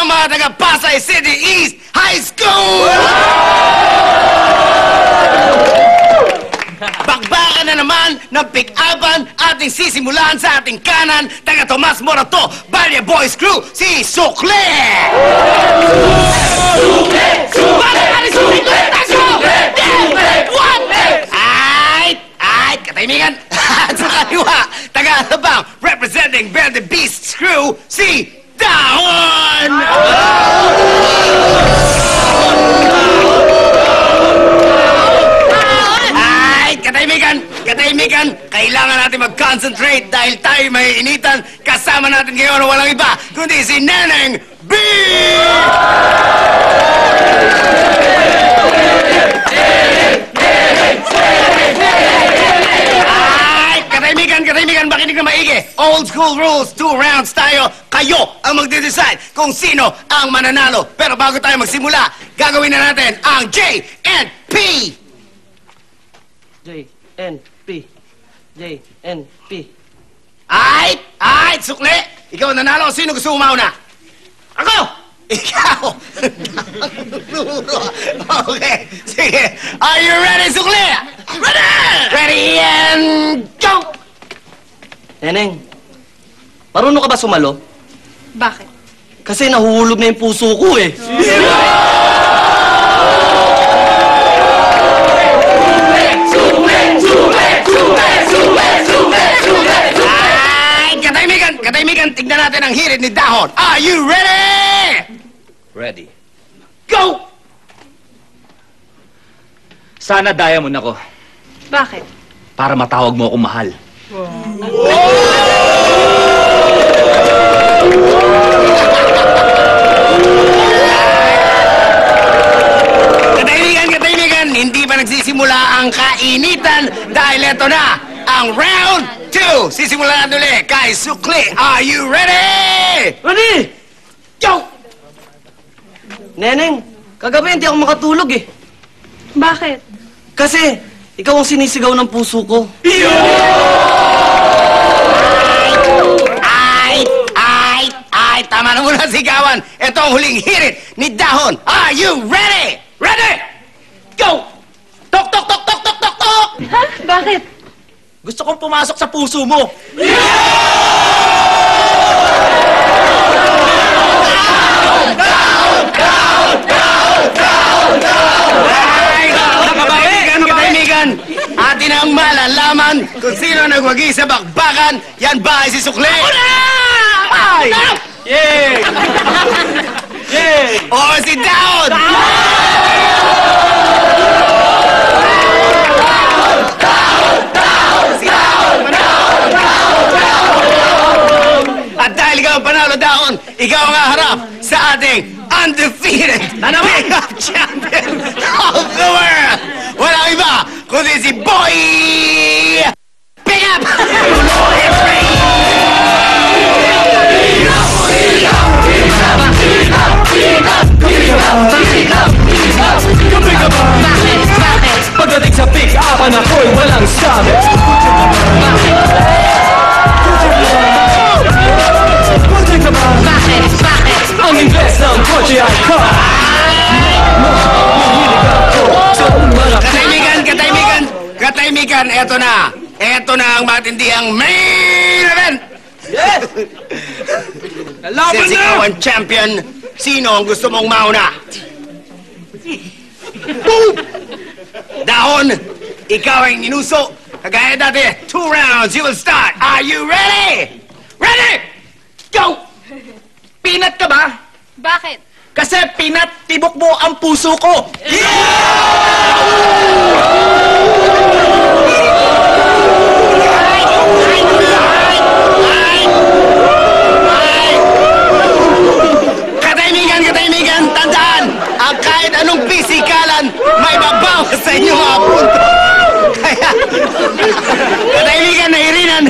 ang mga taga Pasay City East High School! Bakbakan na naman ng pick-upan ating sisimulan sa ating kanan, taga Tomas Morato, Balya Boys Crew, si Sukle! Sukle! Sukle! Sukle! Ay, katahimikan! At sa kaliwa, taga Alabang, representing Bear the Beast's Crew, si Dahon! Katahimikan, kailangan natin mag-concentrate dahil tayo may initan. Kasama natin ngayon na walang iba, kundi si Neneng B! Ay, katahimikan, makinig na maigi. Old school rules, 2 rounds tayo. Kayo ang magde-decide kung sino ang mananalo. Pero bago tayo magsimula, gagawin na natin ang J&P! J-N-P. J-N-P. Ay, Sukle! Ikaw ang nanalo. Sino gusto umauna? Ako! Ikaw! Okay, sige. Are you ready, Sukle? Ready! Ready and go! Neneng, marunong ka ba sumalo? Bakit? Kasi nahuhulog na yung puso ko eh. Katahimikan, tignan natin ang hirit ni Dahon. Are you ready? Ready. Go! Sana diamond ako Bakit? para matawag mo akong mahal. Katahimikan, hindi pa nagsisimula ang kainitan dahil eto na ang round 2. Sisimulan natin ulit kay Sukle. Are you ready? Ready! Go! Neneng, kagabi hindi ako makatulog eh. Bakit? Kasi, ikaw ang sinisigaw ng puso ko. Ay, tama na muna sigawan. Ito ang huling hirit ni Dahon. Are you ready? Ready? Go! Tok, tok, tok, tok, tok, tok, tok! Ha? Bakit? Gusto kong pumasok sa puso mo. Katahimikan, atin ang malalaman kung sino nagwagi sa bakbakan. Yan ba ay si Sukle? Ay! Yay! Yay! O si Dahon? At dahil ikaw ang panalo, Dahon, ikaw ang haharap sa ating undefeated pick-up champion of the world. Walang iba, kundi si Boy Pick-up! Pagdating sa pick-upan ako'y walang sabi. Ang Ingles ng kotse ay car. Katahimikan, eto na. Eto na ang matindihang main event. Since ikaw ang champion, sino ang gusto mong mauna? Dahon, ikaw ang inuso. Kagaya dati, 2 rounds, you will start. Are you ready? Ready? Go! Pinat ka ba? Bakit? Kasi pinat-tibok mo ang puso ko. Katahimikan, tandaan, ang kahit anong pisikalan, may babawas sa inyo mga punto. Kaya, katahimikan, nahirinan.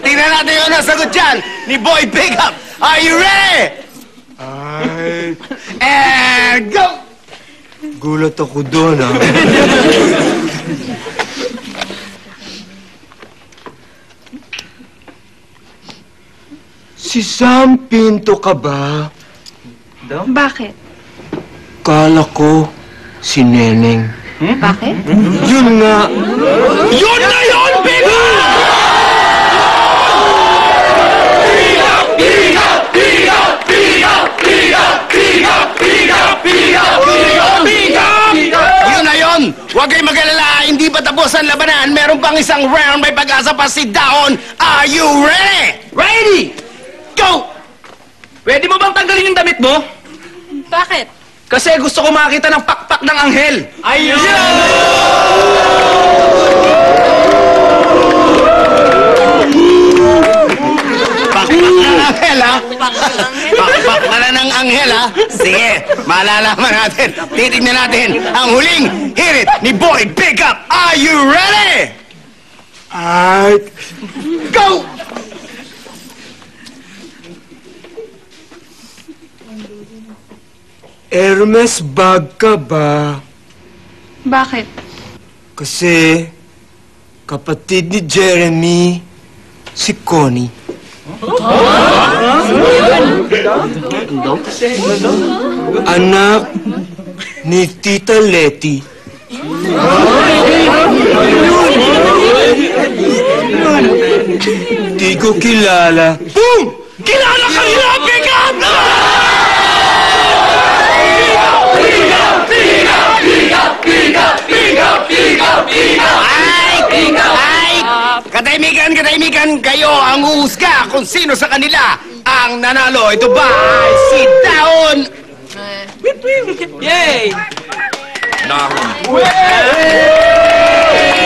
Tingnan natin yung nasagot dyan ni Boy Pick-up. Are you ready? And go! Gulat ako doon, ah. Si Sam Pinto ka ba? Bakit? Kala ko si Neneng. Bakit? Yun nga. Yun na yun, Biga! Yun na yun! Huwag kayong mag-alala, hindi pa tapos ang labanan. Meron pang isang round, may pag-asa pa si Daon. Are you ready? Ready! Go! Pwede mo bang tanggalin yung damit mo? Bakit? Kasi gusto ko makita ng pakpak ng anghel. Ayun! Pakpak ng anghel, ha? Pakpak ka na ng anghel, ha? Sige, malalaman natin. Titignan natin ang huling hirit ni Boy Pickup. Are you ready? Ay, Go! Hermes bag ka ba? Bakit? Kasi kapatid ni Jeremy, si Connie. Anak ni Tita Letty. Di ko kilala. Boom! Kilala ka nila, Pickup! Ay! Katahimikan! Kayo ang uhusga kung sino sa kanila ang nanalo. Ito ba ay si Daon? Yay! Yay!